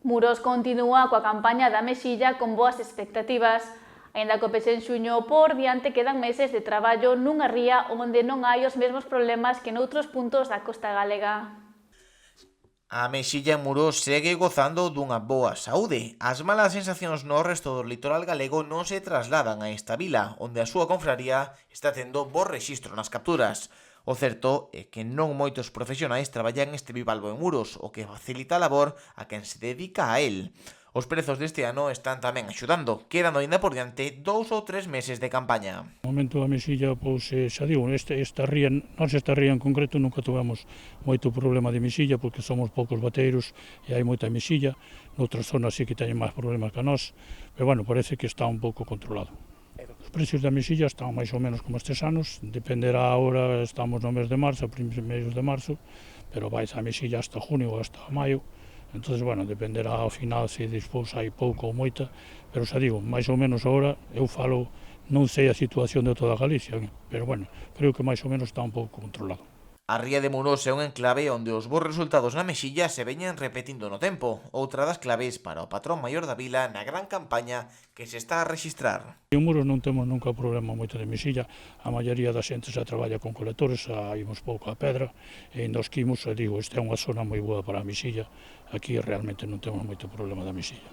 Muros continúa coa campaña da mexilla con boas expectativas. Aínda que o peche en xuño por diante quedan meses de traballo nunha ría onde non hai os mesmos problemas que noutros puntos da costa galega. A mexilla en Muros segue gozando dunha boa saúde. As malas sensacións no resto do litoral galego non se trasladan a esta vila, onde a súa confraría está tendo bo rexistro nas capturas. O certo é que non moitos profesionais traballan este bivalvo en Muros, o que facilita a labor a quen se dedica a el. Os prezos deste ano están tamén axudando, quedando aínda por diante 2 ou 3 meses de campaña. No momento da mexilla, pois, xa digo, esta ría en concreto nunca tivemos moito problema de mexilla porque somos poucos bateiros e hai moita mexilla. Noutras zonas sí que teñen máis problemas que a nós, pero bueno, parece que está un pouco controlado. Os precios da mexilla están máis ou menos como estes anos, dependerá ahora, estamos no mes de marzo, a primeiros de marzo, pero vais a mexilla hasta junio ou hasta maio. Entonces, bueno, dependerá ao final se despois hai pouco ou moita, pero xa digo, máis ou menos agora, eu falo, non sei a situación de toda Galicia, pero bueno, creo que máis ou menos está un pouco controlado. A ría de Muros é un enclave onde os bons resultados na mexilla se veñen repetindo no tempo, outra das claves para o patrón maior da vila na gran campaña que se está a rexistrar. En Muros non temos nunca problema moito de mexilla, a maioría da xente xa traballa con colectores, xa imos pouco a pedra, e nos quimos, digo, esta é unha zona moi boa para a mexilla, aquí realmente non temos moito problema da mexilla.